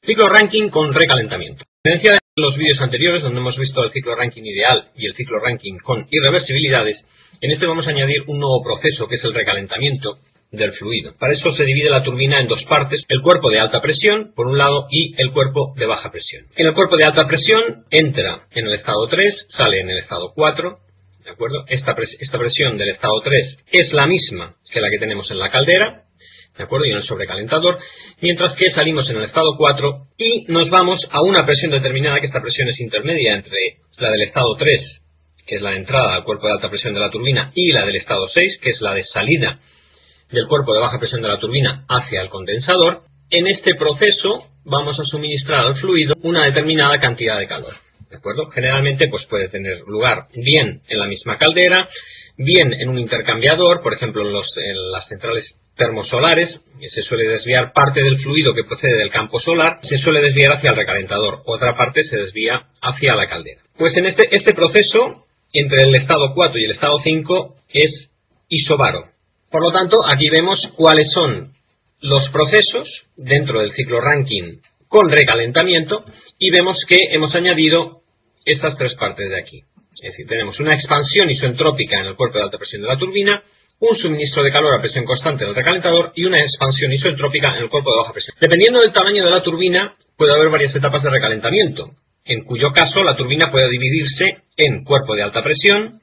Ciclo Rankine con recalentamiento. A diferencia de los vídeos anteriores donde hemos visto el ciclo Rankine ideal y el ciclo Rankine con irreversibilidades, en este vamos a añadir un nuevo proceso que es el recalentamiento del fluido. Para eso se divide la turbina en dos partes, el cuerpo de alta presión por un lado y el cuerpo de baja presión. En el cuerpo de alta presión entra en el estado 3, sale en el estado 4, ¿de acuerdo? Esta presión del estado 3 es la misma que la que tenemos en la caldera, ¿de acuerdo? Y en el sobrecalentador, mientras que salimos en el estado 4 y nos vamos a una presión determinada, que esta presión es intermedia entre la del estado 3, que es la de entrada al cuerpo de alta presión de la turbina, y la del estado 6, que es la de salida del cuerpo de baja presión de la turbina hacia el condensador. En este proceso vamos a suministrar al fluido una determinada cantidad de calor, ¿de acuerdo? Generalmente pues puede tener lugar bien en la misma caldera, bien en un intercambiador, por ejemplo en las centrales termosolares, se suele desviar parte del fluido que procede del campo solar, se suele desviar hacia el recalentador, otra parte se desvía hacia la caldera. Pues en este proceso, entre el estado 4 y el estado 5, es isobaro. Por lo tanto, aquí vemos cuáles son los procesos dentro del ciclo Rankine con recalentamiento y vemos que hemos añadido estas tres partes de aquí. Es decir, tenemos una expansión isoentrópica en el cuerpo de alta presión de la turbina, un suministro de calor a presión constante en el recalentador y una expansión isoentrópica en el cuerpo de baja presión. Dependiendo del tamaño de la turbina, puede haber varias etapas de recalentamiento, en cuyo caso la turbina puede dividirse en cuerpo de alta presión,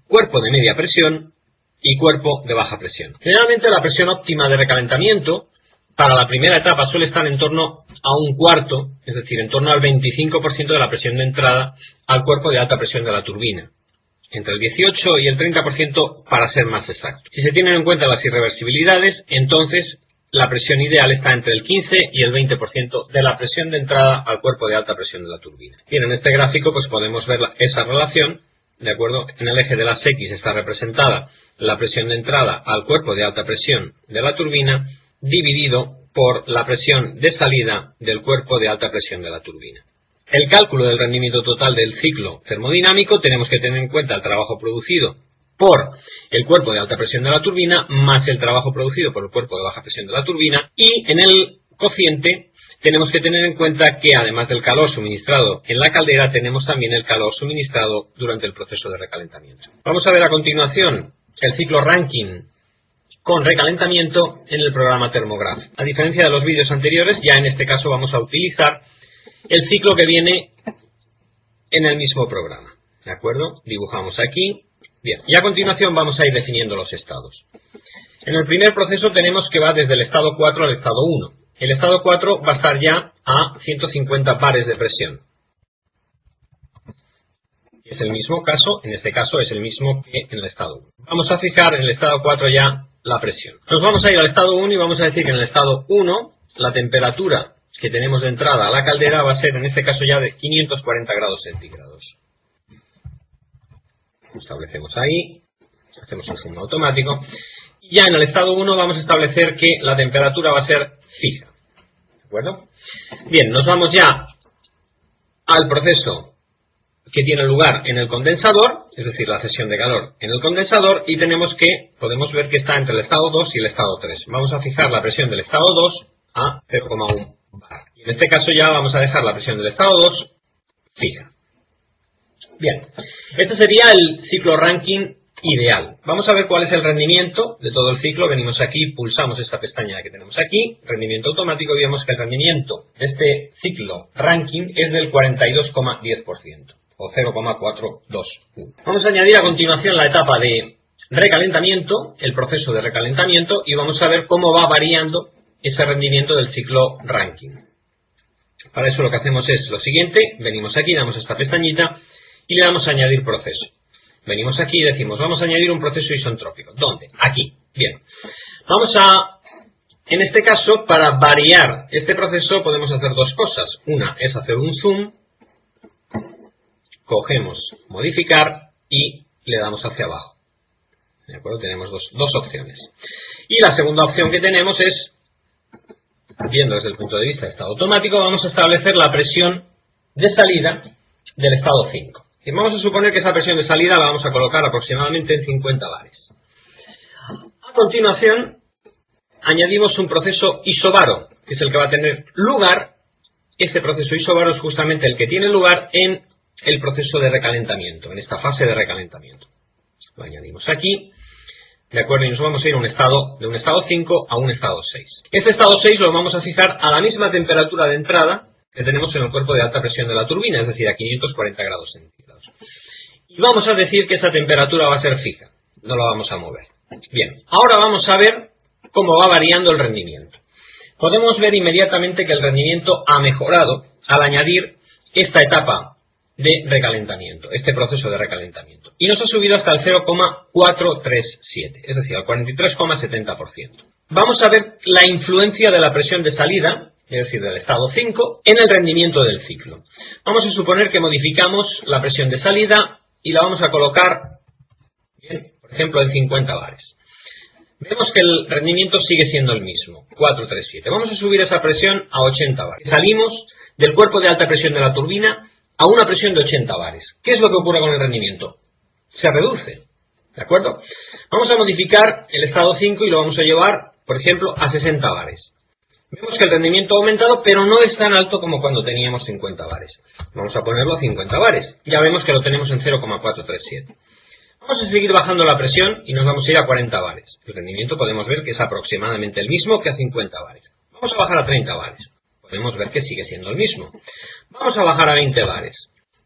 cuerpo de media presión y cuerpo de baja presión. Generalmente la presión óptima de recalentamiento para la primera etapa suele estar en torno a un cuarto, es decir, en torno al 25% de la presión de entrada al cuerpo de alta presión de la turbina. Entre el 18 y el 30% para ser más exacto. Si se tienen en cuenta las irreversibilidades, entonces la presión ideal está entre el 15 y el 20% de la presión de entrada al cuerpo de alta presión de la turbina. Bien, en este gráfico pues podemos ver esa relación, ¿de acuerdo? En el eje de las X está representada la presión de entrada al cuerpo de alta presión de la turbina dividido por la presión de salida del cuerpo de alta presión de la turbina. El cálculo del rendimiento total del ciclo termodinámico tenemos que tener en cuenta el trabajo producido por el cuerpo de alta presión de la turbina más el trabajo producido por el cuerpo de baja presión de la turbina, y en el cociente tenemos que tener en cuenta que además del calor suministrado en la caldera tenemos también el calor suministrado durante el proceso de recalentamiento. Vamos a ver a continuación el ciclo Rankine con recalentamiento en el programa Thermograph. A diferencia de los vídeos anteriores, ya en este caso vamos a utilizar el ciclo que viene en el mismo programa, ¿de acuerdo? Dibujamos aquí. Bien, y a continuación vamos a ir definiendo los estados. En el primer proceso tenemos que va desde el estado 4 al estado 1. El estado 4 va a estar ya a 150 bares de presión. Es el mismo caso, en este caso es el mismo que en el estado 1. Vamos a fijar en el estado 4 ya la presión. Nos vamos a ir al estado 1 y vamos a decir que en el estado 1 la temperatura que tenemos de entrada a la caldera va a ser en este caso ya de 540 grados centígrados. Establecemos ahí, hacemos un zoom automático, y ya en el estado 1 vamos a establecer que la temperatura va a ser fija, ¿de acuerdo? Bien, nos vamos ya al proceso que tiene lugar en el condensador, es decir, la cesión de calor en el condensador, y podemos ver que está entre el estado 2 y el estado 3. Vamos a fijar la presión del estado 2 a 0,1 bar. Y en este caso ya vamos a dejar la presión del estado 2 fija. Bien, este sería el ciclo Rankine ideal. Vamos a ver cuál es el rendimiento de todo el ciclo. Venimos aquí, pulsamos esta pestaña que tenemos aquí, rendimiento automático, y vemos que el rendimiento de este ciclo Rankine es del 42,10%, o 0,421. Vamos a añadir a continuación la etapa de recalentamiento, el proceso de recalentamiento, y vamos a ver cómo va variando ese rendimiento del ciclo Rankine. Para eso lo que hacemos es lo siguiente: venimos aquí, damos esta pestañita y le damos a añadir proceso. Venimos aquí y decimos, vamos a añadir un proceso isentrópico. ¿Dónde? Aquí. Bien. En este caso, para variar este proceso podemos hacer dos cosas. Una es hacer un zoom, cogemos modificar y le damos hacia abajo. ¿De acuerdo? Tenemos dos opciones. Y la segunda opción que tenemos es, viendo desde el punto de vista de estado automático, vamos a establecer la presión de salida del estado 5. Y vamos a suponer que esa presión de salida la vamos a colocar aproximadamente en 50 bares. A continuación, añadimos un proceso isobaro, que es el que va a tener lugar este proceso isóbaro es justamente el que tiene lugar en el proceso de recalentamiento, en esta fase de recalentamiento. Lo añadimos aquí, ¿de acuerdo? Y nos vamos a ir a de un estado 5 a un estado 6. Este estado 6 lo vamos a fijar a la misma temperatura de entrada que tenemos en el cuerpo de alta presión de la turbina, es decir, a 540 grados centígrados. Y vamos a decir que esa temperatura va a ser fija, no la vamos a mover. Bien, ahora vamos a ver cómo va variando el rendimiento. Podemos ver inmediatamente que el rendimiento ha mejorado al añadir esta etapa de recalentamiento, este proceso de recalentamiento. Y nos ha subido hasta el 0,437, es decir, al 43,70%. Vamos a ver la influencia de la presión de salida, es decir, del estado 5, en el rendimiento del ciclo. Vamos a suponer que modificamos la presión de salida y la vamos a colocar, bien, por ejemplo, en 50 bares. Vemos que el rendimiento sigue siendo el mismo, 437. Vamos a subir esa presión a 80 bares. Salimos del cuerpo de alta presión de la turbina a una presión de 80 bares. ¿Qué es lo que ocurre con el rendimiento? Se reduce, ¿de acuerdo? Vamos a modificar el estado 5 y lo vamos a llevar, por ejemplo, a 60 bares. Vemos que el rendimiento ha aumentado, pero no es tan alto como cuando teníamos 50 bares. Vamos a ponerlo a 50 bares. Ya vemos que lo tenemos en 0,437. Vamos a seguir bajando la presión y nos vamos a ir a 40 bares. El rendimiento podemos ver que es aproximadamente el mismo que a 50 bares. Vamos a bajar a 30 bares. Podemos ver que sigue siendo el mismo. Vamos a bajar a 20 bares.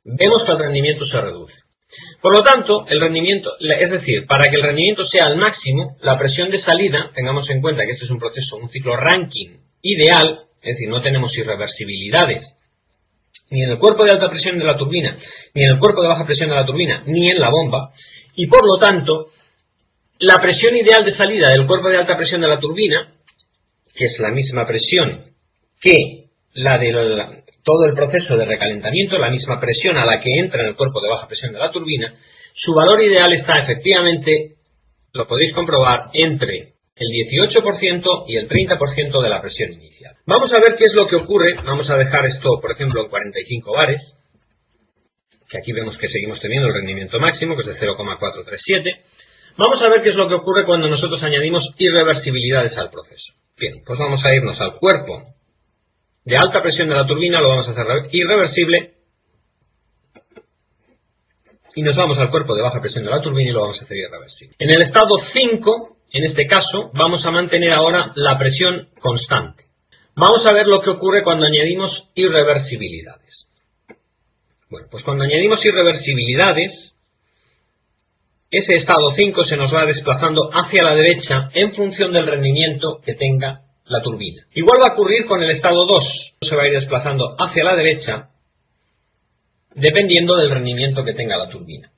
Vemos que el rendimiento se reduce. Por lo tanto, el rendimiento, es decir, para que el rendimiento sea al máximo, la presión de salida, tengamos en cuenta que este es un proceso, un ciclo Rankine ideal, es decir, no tenemos irreversibilidades, ni en el cuerpo de alta presión de la turbina, ni en el cuerpo de baja presión de la turbina, ni en la bomba, y por lo tanto, la presión ideal de salida del cuerpo de alta presión de la turbina, que es la misma presión que la de todo el proceso de recalentamiento, la misma presión a la que entra en el cuerpo de baja presión de la turbina, su valor ideal está efectivamente, lo podéis comprobar, entre el 18% y el 30% de la presión inicial. Vamos a ver qué es lo que ocurre. Vamos a dejar esto, por ejemplo, en 45 bares, que aquí vemos que seguimos teniendo el rendimiento máximo, que es de 0,437. Vamos a ver qué es lo que ocurre cuando nosotros añadimos irreversibilidades al proceso. Bien, pues vamos a irnos al cuerpo de alta presión de la turbina, lo vamos a hacer irreversible, y nos vamos al cuerpo de baja presión de la turbina y lo vamos a hacer irreversible. En el estado 5, en este caso, vamos a mantener ahora la presión constante. Vamos a ver lo que ocurre cuando añadimos irreversibilidades. Bueno, pues cuando añadimos irreversibilidades, ese estado 5 se nos va desplazando hacia la derecha en función del rendimiento que tenga la turbina. Igual va a ocurrir con el estado 2, se va a ir desplazando hacia la derecha dependiendo del rendimiento que tenga la turbina.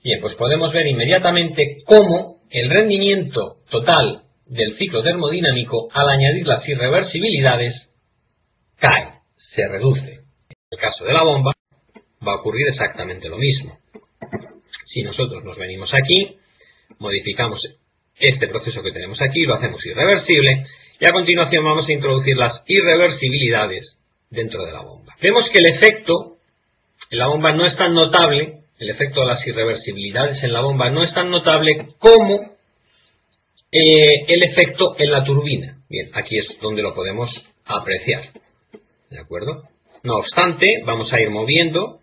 Bien, pues podemos ver inmediatamente cómo el rendimiento total del ciclo termodinámico al añadir las irreversibilidades cae, se reduce. En el caso de la bomba va a ocurrir exactamente lo mismo. Si nosotros nos venimos aquí, modificamos este proceso que tenemos aquí, lo hacemos irreversible, y a continuación vamos a introducir las irreversibilidades dentro de la bomba. Vemos que el efecto en la bomba no es tan notable, el efecto de las irreversibilidades en la bomba no es tan notable como el efecto en la turbina. Bien, aquí es donde lo podemos apreciar. ¿De acuerdo? No obstante, vamos a ir moviendo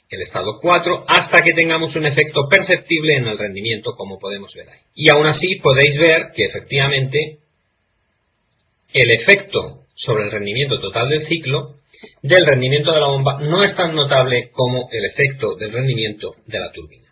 el estado 4 hasta que tengamos un efecto perceptible en el rendimiento, como podemos ver ahí. Y aún así podéis ver que efectivamente el efecto sobre el rendimiento total del ciclo, del rendimiento de la bomba, no es tan notable como el efecto del rendimiento de la turbina.